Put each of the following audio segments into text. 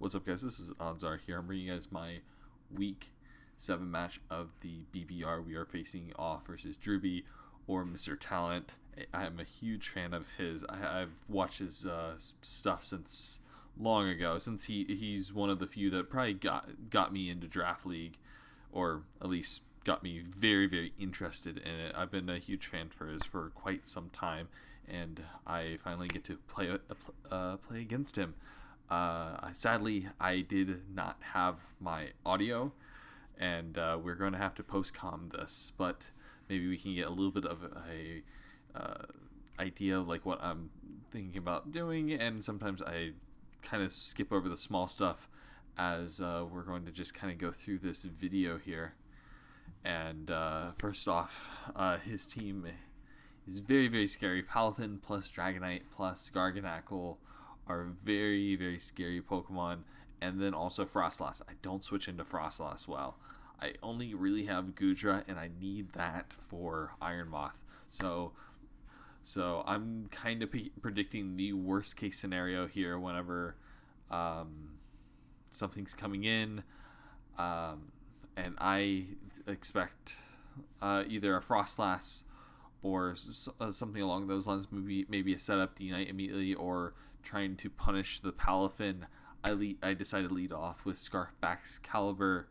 What's up, guys? This is Oddsar here. I'm bringing you guys my Week 7 match of the BBR. We are facing off versus Drewby or Mr. Talent. I am a huge fan of his. I've watched his stuff since long ago, since he's one of the few that probably got me into Draft League, or at least got me very, very interested in it. I've been a huge fan for his for quite some time, and I finally get to play against him. Sadly, I did not have my audio, and we're going to have to post-com this, but maybe we can get a little bit of a idea of like what I'm thinking about doing, and sometimes I kind of skip over the small stuff as we're going to just kind of go through this video here. And first off, his team is very, very scary. Palatine plus Dragonite plus Garganacl are very, very scary Pokemon. And then also Frostlass. I don't switch into Frostlass well. I only really have Goodra, and I need that for Iron Moth. So I'm kind of predicting the worst case scenario here whenever something's coming in. And I expect either a Frostlass or something along those lines, maybe a setup D-Knight immediately, or trying to punish the Palafin. I decided to lead off with Scarfback's Caliber,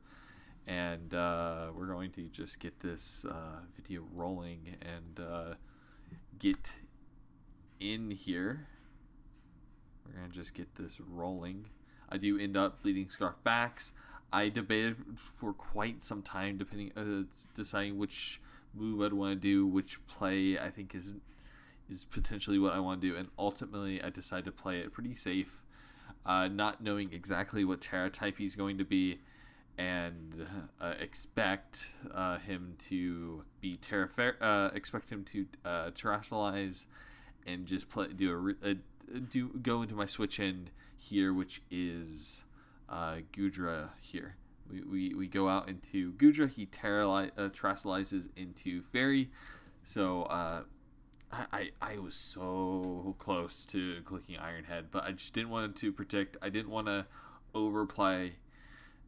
and we're going to just get this video rolling and get in here. We're going to just get this rolling. I do end up leading Scarfbacks. I debated for quite some time, deciding which move I'd want to do, which play I think is potentially what I want to do, and ultimately I decided to play it pretty safe, not knowing exactly what Terra type he's going to be, and expect him to be expect him to terrestrialize and just go into my switch in here, which is Goodra here. We go out into Goodra. He terrestrializes into Fairy. So I was so close to clicking Iron Head, but I just didn't want to predict. I didn't want to overplay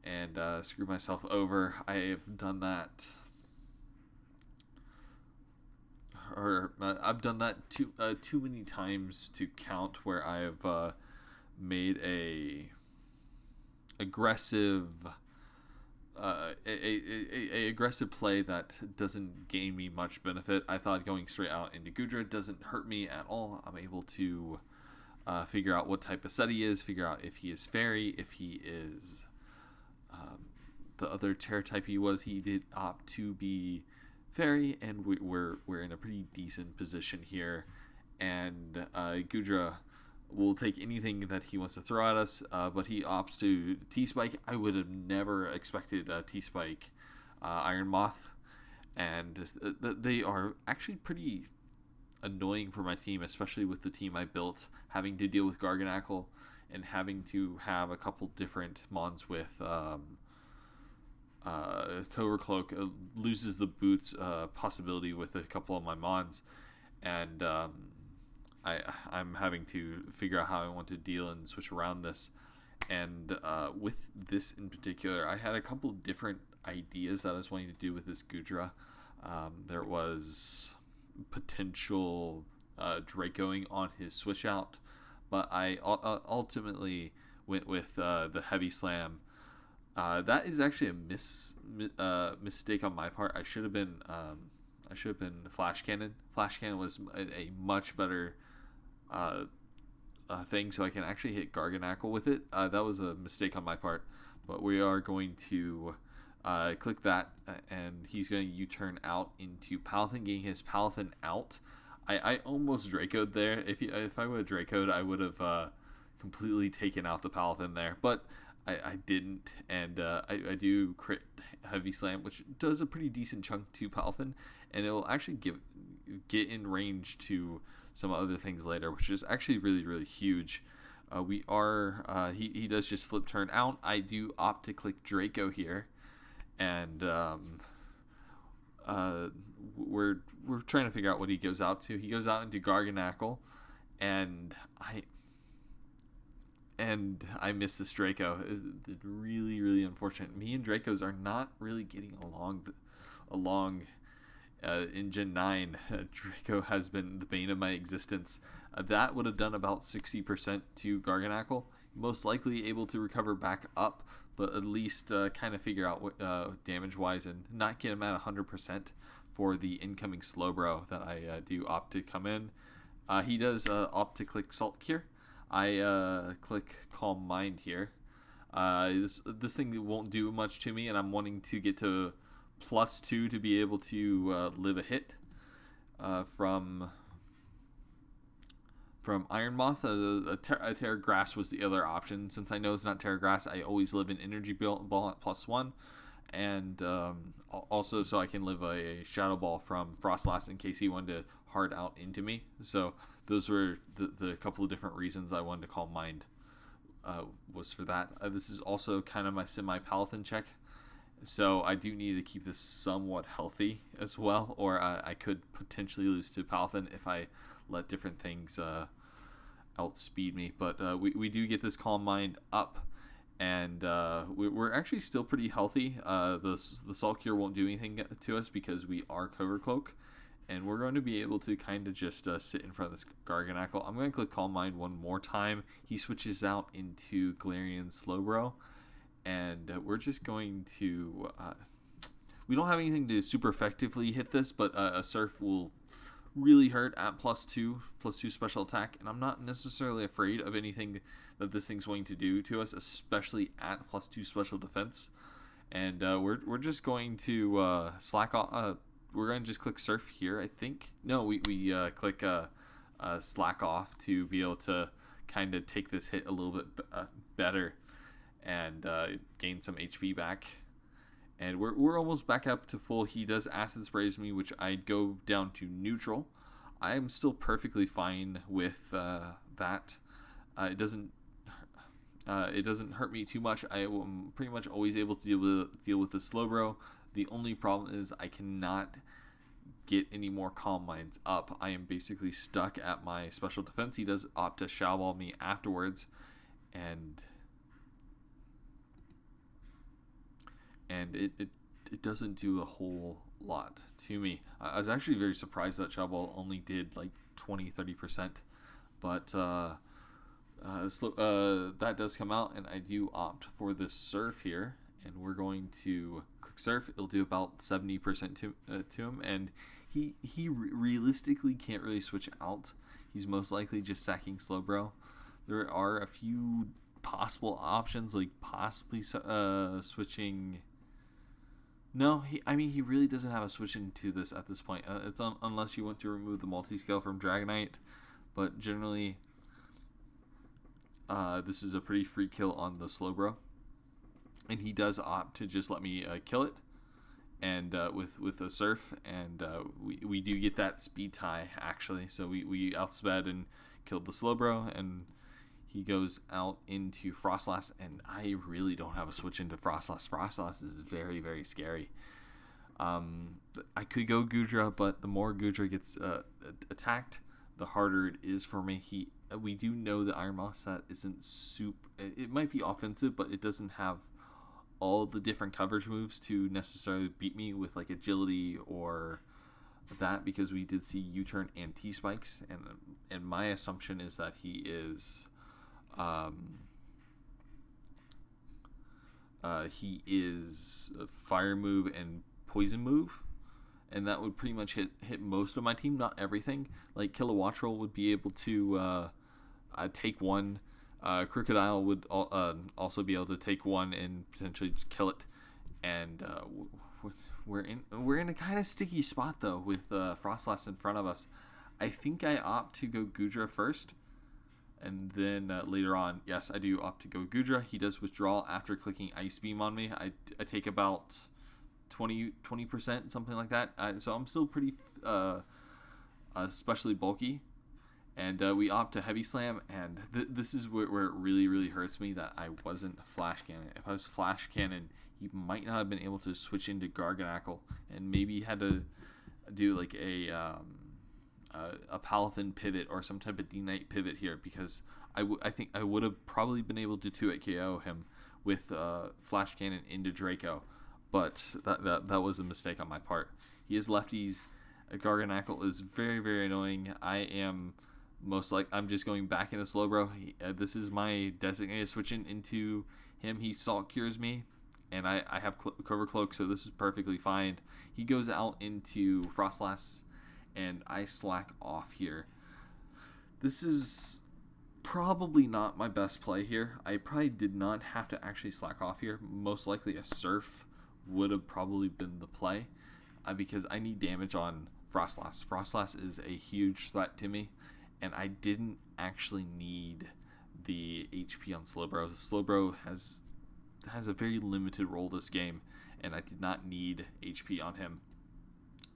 and screw myself over. I have done that, or I've done that too many times to count, where I have made a aggressive aggressive play that doesn't gain me much benefit. I thought going straight out into Goodra doesn't hurt me at all. I'm able to figure out what type of set he is, figure out if he is Fairy, if he is the other Terra type he was. He did opt to be Fairy, and we're in a pretty decent position here. And Goodra will take anything that he wants to throw at us, but he opts to T-Spike. I would have never expected T-Spike Iron Moth, and they are actually pretty annoying for my team, especially with the team I built, having to deal with Garganacl and having to have a couple different mons with Cobra Cloak. Loses the boots possibility with a couple of my mons, and I'm having to figure out how I want to deal and switch around this. And with this in particular, I had a couple of different ideas that I was wanting to do with this Goodra. There was potential Dracoing on his switch out, but I ultimately went with the Heavy Slam. That is actually a mistake on my part. I should have been Flash Cannon. Flash Cannon was a much better thing, so I can actually hit Garganacl with it. That was a mistake on my part, but we are going to click that, and he's going to U-turn out into Palatine, getting his Palatine out. I almost Dracoed there. If I would have Dracoed, I would have completely taken out the Palatine there, but I didn't, and I do crit Heavy Slam, which does a pretty decent chunk to Palatine, and it will actually get in range to some other things later, which is actually really, really huge. He does just flip turn out. I do opt to click Draco here, and we're trying to figure out what he goes out to. He goes out into Garganacl, and and I missed this Draco. It's really, really unfortunate. Me and Dracos are not really getting along. In Gen 9, Draco has been the bane of my existence. That would have done about 60% to Garganackle. Most likely able to recover back up, but at least kind of figure out what damage-wise and not get him at 100% for the incoming Slowbro that I do opt to come in. He does opt to click Salt Cure. I click Calm Mind here. This thing won't do much to me, and I'm wanting to get to +2 to be able to live a hit from Iron Moth. Terra Grass was the other option. Since I know it's not Terra Grass, I always live an Energy Ball at +1, and also so I can live a Shadow Ball from Frostlass in case he wanted to hard out into me. So those were the couple of different reasons I wanted to Calm Mind. Was for that. This is also kind of my semi-Palathin check. So I do need to keep this somewhat healthy as well, or I could potentially lose to Palathin if I let different things outspeed me. But we do get this Calm Mind up, and we're actually still pretty healthy. The Salt Cure won't do anything to us because we are Cover Cloak, and we're going to be able to kind of just sit in front of this Garganackle. I'm going to click Calm Mind one more time. He switches out into Galarian Slowbro. And we're just going to... we don't have anything to super effectively hit this, but a Surf will really hurt at +2 special attack. And I'm not necessarily afraid of anything that this thing's going to do to us, especially at +2 special defense. And we're just going to slack off. We're going to just click Surf here, I think. No, we click slack off to be able to kind of take this hit a little bit better. And gain some HP back, and we're almost back up to full. He does Acid Sprays me, which I'd go down to neutral. I am still perfectly fine with that. It doesn't hurt me too much. I am pretty much always able to deal with the Slowbro. The only problem is I cannot get any more Calm Minds up. I am basically stuck at my special defense. He does opt to Shadow Ball me afterwards, and it doesn't do a whole lot to me. I was actually very surprised that Shadow Ball only did like 20-30%, but that does come out, and I do opt for the Surf here, and we're going to click Surf. It'll do about 70% to him, and he realistically can't really switch out. He's most likely just sacking Slowbro. There are a few possible options, like possibly switching. No, he really doesn't have a switch into this at this point. It's unless you want to remove the multi-scale from Dragonite, but generally, this is a pretty free kill on the Slowbro, and he does opt to just let me kill it, and with a Surf, and we do get that speed tie actually. So we outsped and killed the Slowbro, and he goes out into Frostlass, and I really don't have a switch into Frostlass. Frostlass is very, very scary. I could go Goodra, but the more Goodra gets attacked, the harder it is for me. We do know the Iron Moth set isn't super... It might be offensive, but it doesn't have all the different coverage moves to necessarily beat me with like agility or that, because we did see U-turn and T-spikes, and my assumption is that he is... he is a Fire move and Poison move, and that would pretty much hit most of my team, not everything. Like Kilowattrel would be able to take one. Crocodile would also be able to take one and potentially just kill it. And we're in a kind of sticky spot though with Frostlass in front of us. I think I opt to go Goodra first. And then later on, yes, I do opt to go Goodra. He does withdraw after clicking Ice Beam on me. I take about 20%, something like that. So I'm still pretty especially bulky. And we opt to Heavy Slam. And this is where it really, really hurts me that I wasn't Flash Cannon. If I was Flash Cannon, he might not have been able to switch into Garganackle. And maybe had to do like a Palathin pivot or some type of D-Knight pivot here, because I think I would have probably been able to 2-hit KO him with Flash Cannon into Draco, but that was a mistake on my part. He is lefties. Garganackle is very, very annoying. I'm just going back into Slowbro. This is my designated switching into him. He Salt Cures me, and I have Cover Cloak, so this is perfectly fine. He goes out into Frostlass, and I slack off here. This is probably not my best play here. I probably did not have to actually slack off here. Most likely a Surf would have probably been the play, because I need damage on Frostlass. Frostlass is a huge threat to me, and I didn't actually need the HP on Slowbro. Slowbro has a very limited role this game, and I did not need HP on him.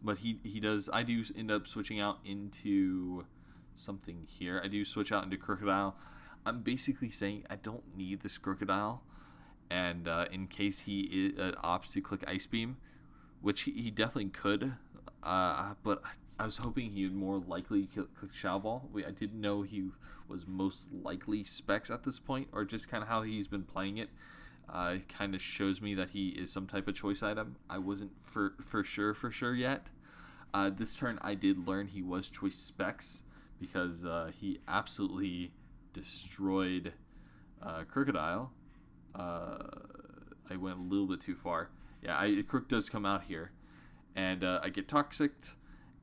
But he does. I do end up switching out into something here. I do switch out into Crocodile. I'm basically saying I don't need this Crocodile, and in case he opts to click Ice Beam, which he definitely could, but I was hoping he would more likely click Shadow Ball. I didn't know he was most likely Specs at this point, or just kind of how he's been playing it. It kind of shows me that he is some type of choice item. I wasn't for sure yet. This turn I did learn he was choice Specs, because he absolutely destroyed Crocodile. I went a little bit too far. Yeah, Crook does come out here, and I get Toxic,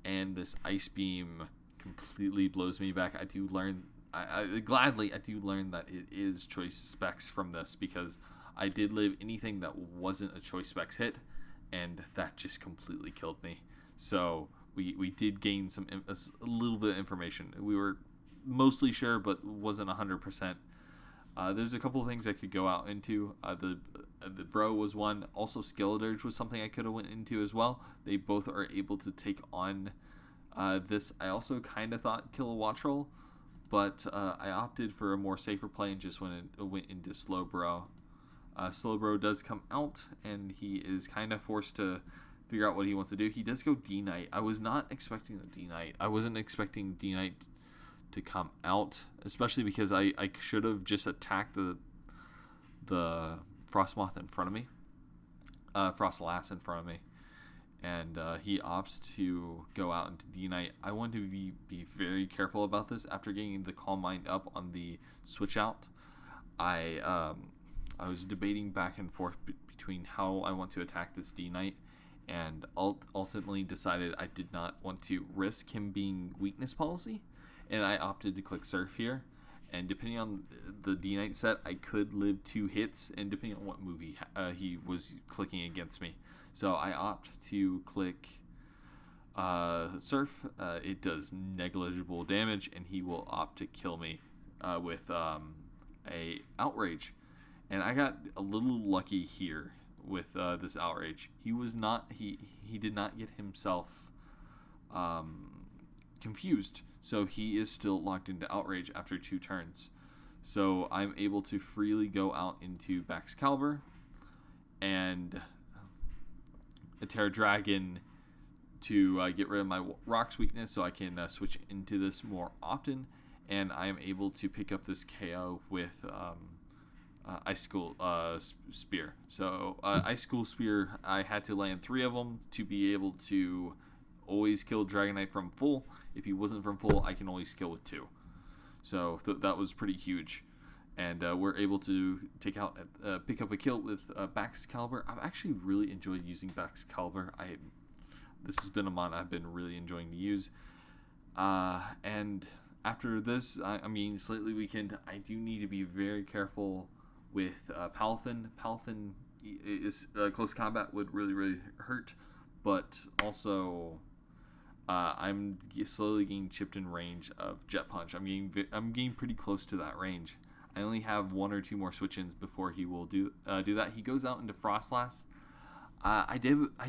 and this Ice Beam completely blows me back. I do learn, I gladly do learn that it is choice Specs from this, because I did live anything that wasn't a choice Specs hit, and that just completely killed me. So we did gain a little bit of information. We were mostly sure, but wasn't 100%. There's a couple of things I could go out into. The Bro was one. Also, Skeledirge was something I could have went into as well. They both are able to take on this. I also kind of thought Kilowattrel, but I opted for a more safer play and just went into Slowbro. Slowbro does come out, and he is kind of forced to figure out what he wants to do. He does go D-Knight. I was not expecting the D-Knight. I wasn't expecting D-Knight to come out, especially because I should have just attacked the Frostmoth in front of me, Frostlass in front of me, and he opts to go out into D-Knight. I want to be very careful about this. After getting the Calm Mind up on the switch out, I was debating back and forth between how I want to attack this D-Knight, and ultimately decided I did not want to risk him being weakness policy, and I opted to click Surf here. And depending on the D-Knight set, I could live 2 hits, and depending on what move he was clicking against me. So I opt to click Surf. It does negligible damage, and he will opt to kill me with a Outrage. And I got a little lucky here with this Outrage. He did not get himself confused, so he is still locked into Outrage after 2 turns. So I'm able to freely go out into Baxcalibur and a Terra Dragon to get rid of my Rock's weakness, so I can switch into this more often, and I am able to pick up this KO with Icicle Spear. So Icicle Spear, I had to land 3 of them to be able to always kill Dragonite from full. If he wasn't from full, I can always kill with 2. So that was pretty huge. And we're able to pick up a kill with Baxcalibur. I've actually really enjoyed using Baxcalibur. This has been a mod I've been really enjoying to use. And after this, I mean, slightly weakened, I do need to be very careful with Palafin. Palafin is close combat would really hurt, but also I'm slowly getting chipped in range of Jet Punch. I'm getting pretty close to that range. I only have 1 or 2 more switch-ins before he will do that. He goes out into Frostlass. I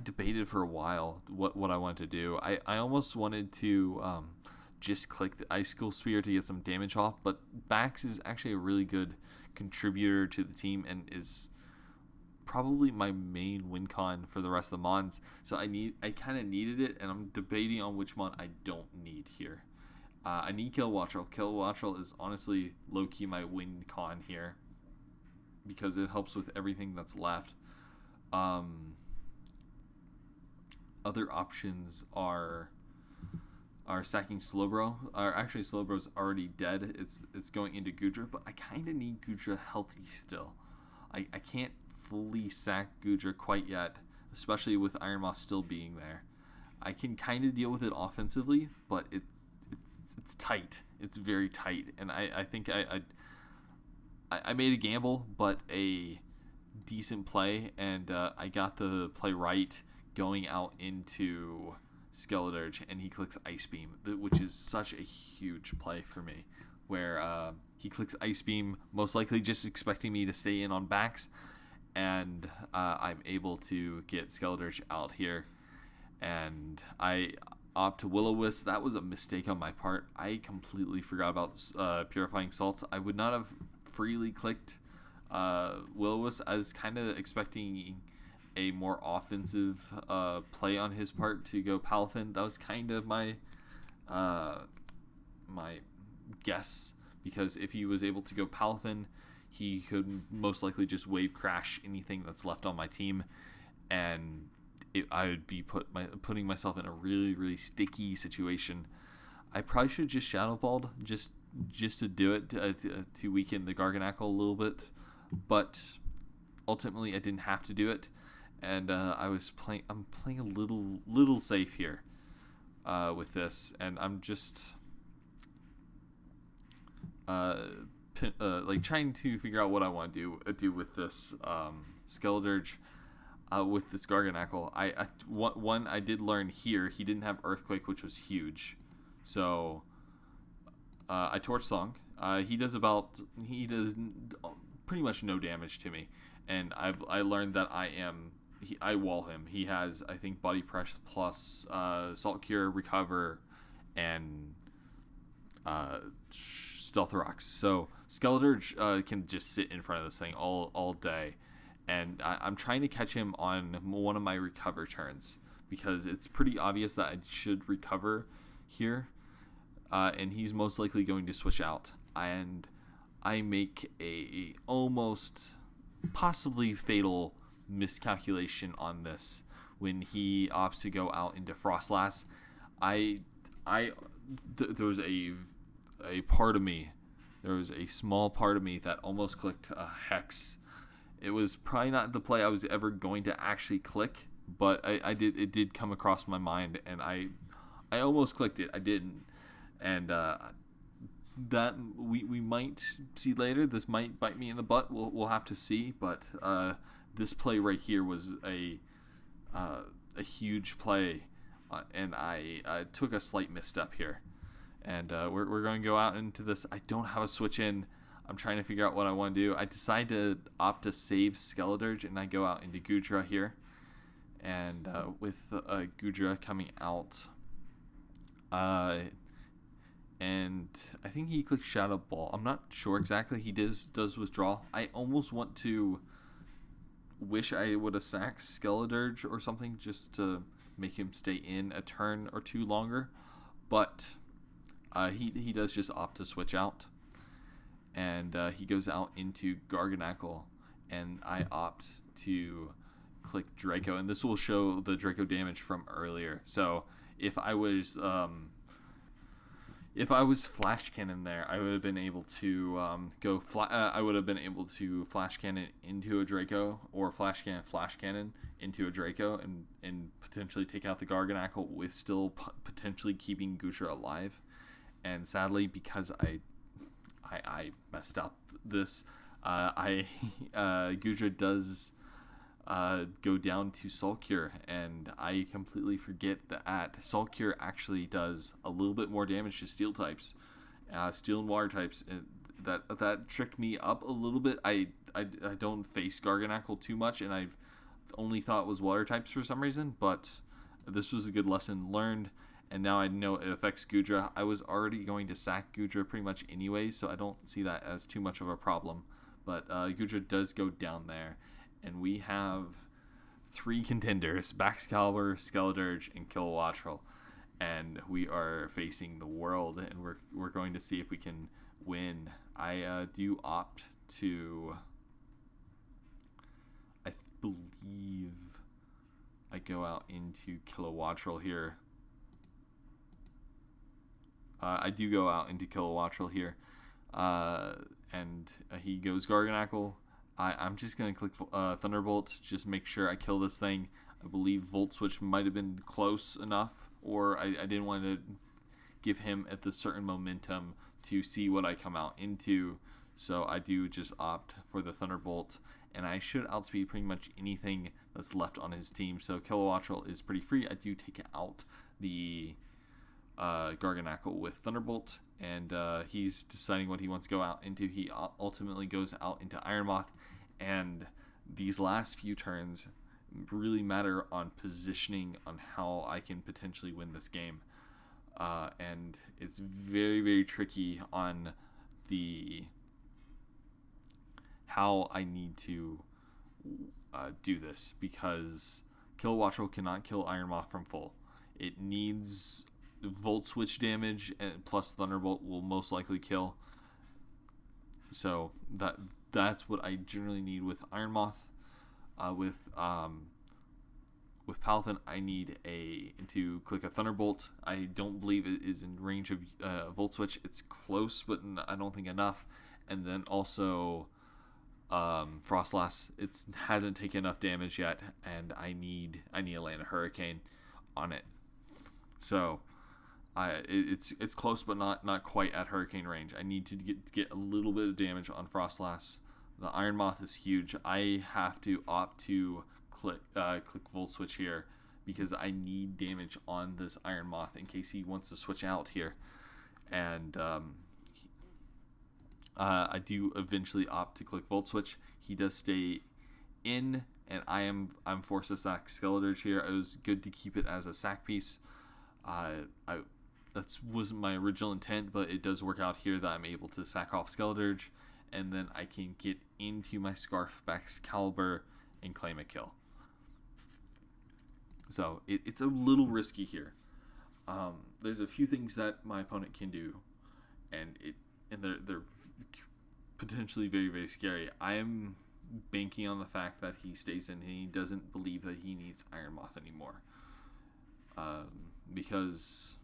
debated for a while what I wanted to do. I almost wanted to just click the Icicle Spear to get some damage off, but Bax is actually a really good contributor to the team and is probably my main win con for the rest of the mons. So I kind of needed it, and I'm debating on which mon I don't need here. I need Kilowattrel. Kilowattrel is honestly low-key my win con here because it helps with everything that's left. Other options are sacking Slowbro. Actually, Slowbro's already dead. It's going into Gudra, but I kind of need Gudra healthy still. I can't fully sack Gudra quite yet, especially with Iron Moth still being there. I can kind of deal with it offensively, but it's tight. It's very tight, and I think I made a gamble, but a decent play, and I got the play right going out into Skeledirge, and he clicks Ice Beam, which is such a huge play for me, where he clicks Ice Beam, most likely just expecting me to stay in on backs, and I'm able to get Skeledirge out here, and I opt to Will-O-Wisp. That was a mistake on my part. I completely forgot about Purifying Salts. I would not have freely clicked Will-O-Wisp. I was kind of expecting a more offensive play on his part to go Palafin. That was kind of my guess, because if he was able to go Palafin, he could most likely just wave crash anything that's left on my team, and I would be putting myself in a really, really sticky situation. I probably should have just Shadow Balled just to do it, to weaken the Garganackle a little bit, but ultimately I didn't have to do it. And I'm playing a little safe here with this, and I'm just trying to figure out what I want to do with this Skeledirge, with this Garganackle. I did learn here he didn't have Earthquake, which was huge, so I Torch Song. He does pretty much no damage to me, and I learned that I wall him. He has, I think, Body Press plus Salt Cure, Recover, and Stealth Rocks. So Skeledirge can just sit in front of this thing all day, and I'm trying to catch him on one of my Recover turns, because it's pretty obvious that I should Recover here, and he's most likely going to switch out, and I make a almost possibly fatal miscalculation on this when he opts to go out into Frostlass. There was a part of me, there was a small part of me that almost clicked a Hex. It was probably not the play I was ever going to actually click, but it did come across my mind, and I almost clicked it. I didn't, and that we might see later. This might bite me in the butt. We'll have to see, but this play right here was a huge play, and I took a slight misstep here, and we're going to go out into this. I don't have a switch in. I'm trying to figure out what I want to do. I decide to opt to save Skeledirge, and I go out into Gudra here, and with Gudra coming out, and I think he clicks Shadow Ball. I'm not sure exactly. He does withdraw. I almost want to wish I would have sacked Skeledirge or something just to make him stay in a turn or two longer, but he does just opt to switch out, and he goes out into Garganackle, and I opt to click Draco, and this will show the Draco damage from earlier. So if I was Flash Cannon there, I would have been able to I would have been able to Flash Cannon into a Draco, or Flash Cannon into a Draco, and potentially take out the Garganackle with still potentially keeping Gudra alive. And sadly, because I messed up this, Gudra does go down to Salt Cure, and I completely forget that Salt Cure actually does a little bit more damage to steel types, steel and water types. That tricked me up a little bit. I don't face Garganackle too much, and I only thought it was water types for some reason, but this was a good lesson learned, and now I know it affects Gudra. I was already going to sack Gudra pretty much anyway, so I don't see that as too much of a problem, but Gudra does go down there. And we have 3 contenders: Baxcalibur, Skeledirge, and Kilowattrel. and we are facing the world, and we're going to see if we can win. I do opt to, I believe I go out into Kilowattrel here. I do go out into Kilowattrel here, and he goes Garganackle. I'm just going to click Thunderbolt, just make sure I kill this thing. I believe Volt Switch might have been close enough, or I didn't want to give him at the certain momentum to see what I come out into. So I do just opt for the Thunderbolt, and I should outspeed pretty much anything that's left on his team. So Kilowattrel is pretty free. I do take out the Garganackle with Thunderbolt, and he's deciding what he wants to go out into. He ultimately goes out into Iron Moth, and these last few turns really matter on positioning on how I can potentially win this game, and it's very, very tricky on the how I need to do this, because Kilowattrel cannot kill Iron Moth from full. It needs Volt Switch damage, and plus Thunderbolt will most likely kill. So that's what I generally need with Iron Moth. With Palafin, I need to click a Thunderbolt. I don't believe it is in range of Volt Switch. It's close, but I don't think enough. And then also Frostlass, it hasn't taken enough damage yet, and I need to land a Hurricane on it. So it's close, but not quite at Hurricane range. I need to get a little bit of damage on Frostlass. The Iron Moth is huge. I have to opt to click Volt Switch here, because I need damage on this Iron Moth in case he wants to switch out here. And I do eventually opt to click Volt Switch. He does stay in, and I'm forced to sack Skeledirge here. It was good to keep it as a sack piece. That wasn't my original intent, but it does work out here that I'm able to sack off Skeledirge, and then I can get into my Scarf Excalibur and claim a kill. So it's a little risky here. There's a few things that my opponent can do, and they're potentially very, very scary. I am banking on the fact that he stays in and he doesn't believe that he needs Iron Moth anymore, because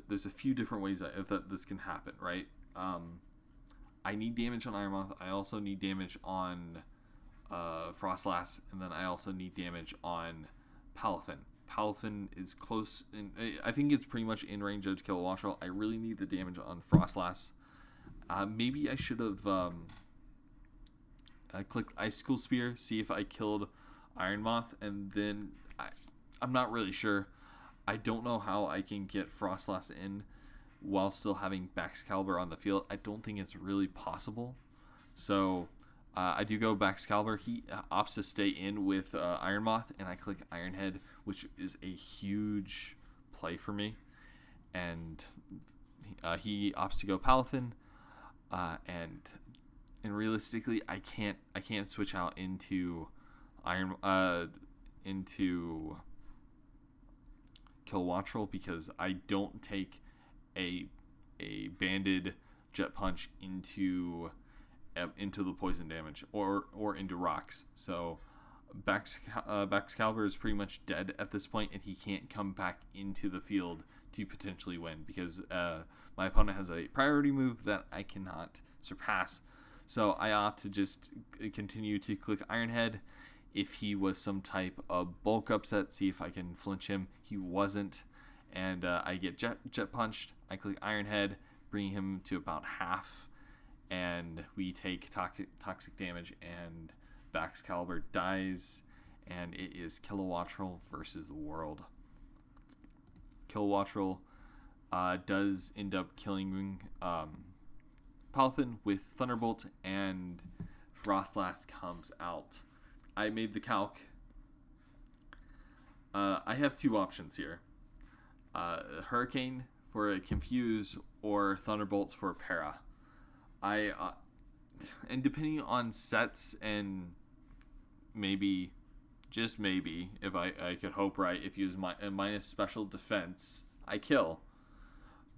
there's a few different ways that this can happen, right? I need damage on Iron Moth. I also need damage on Frostlass, and then I also need damage on Palafin. Palafin is close, and I think it's pretty much in range of Kilowattrel. I really need the damage on Frostlass. Maybe I should have clicked Icicle Spear, see if I killed Iron Moth, and then I'm not really sure. I don't know how I can get Frostlass in while still having Baxcalibur on the field. I don't think it's really possible. So I do go Baxcalibur. He opts to stay in with Iron Moth, and I click Iron Head, which is a huge play for me. And he opts to go Palafin, and realistically, I can't switch out into into Kilowattrel, because I don't take a banded Jet Punch into the poison damage or into rocks. So Baxcalibur is pretty much dead at this point, and he can't come back into the field to potentially win, because my opponent has a priority move that I cannot surpass. So I opt to just continue to click Iron Head. If he was some type of bulk upset, see if I can flinch him. He wasn't, and I get jet punched. I click Iron Head, bring him to about half, and we take toxic damage, and Baxcalibur dies, and it is Kilowattrel versus the world. Kilowattrel does end up killing Palafin with Thunderbolt, and Frostlass comes out. I made the calc. I have two options here. Hurricane for a Confuse, or Thunderbolt for a Para. And depending on sets and maybe just maybe, if I could hope right, if he was minus special defense, I kill.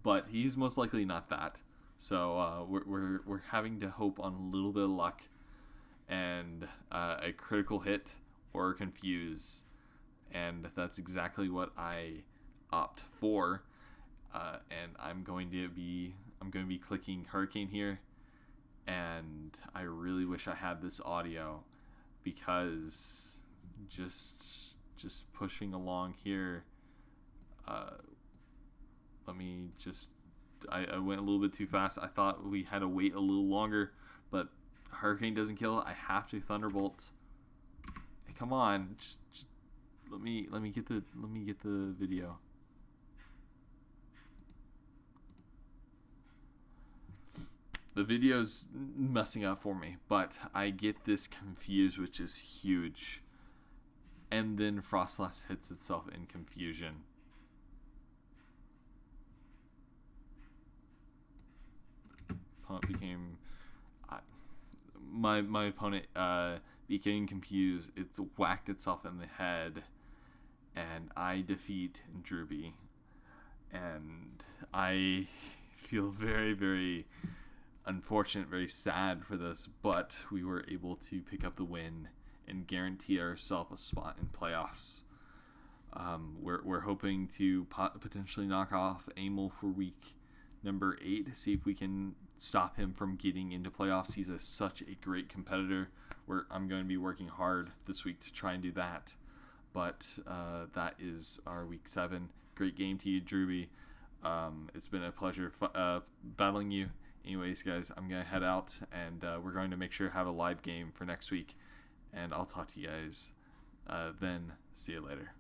But he's most likely not that. So we're having to hope on a little bit of luck and a critical hit or confuse, and that's exactly what I opt for. And I'm going to be clicking Hurricane here, and I really wish I had this audio, because just pushing along here. Let me just. I went a little bit too fast. I thought we had to wait a little longer, but Hurricane doesn't kill. I have to Thunderbolt. Hey, come on, just let me get the video. The video's messing up for me, but I get this confused, which is huge. And then Frostlass hits itself in confusion. Opponent became my opponent became confused. It's whacked itself in the head, and I defeat Druby, and I feel very, very unfortunate, very sad for this, but we were able to pick up the win and guarantee ourselves a spot in playoffs. We're hoping to potentially knock off Amel for week number 8, see if we can stop him from getting into playoffs. He's such a great competitor. I'm going to be working hard this week to try and do that. But that is our week 7. Great game to you, Druby. It's been a pleasure battling you. Anyways, guys, I'm going to head out, and we're going to make sure to have a live game for next week. And I'll talk to you guys then. See you later.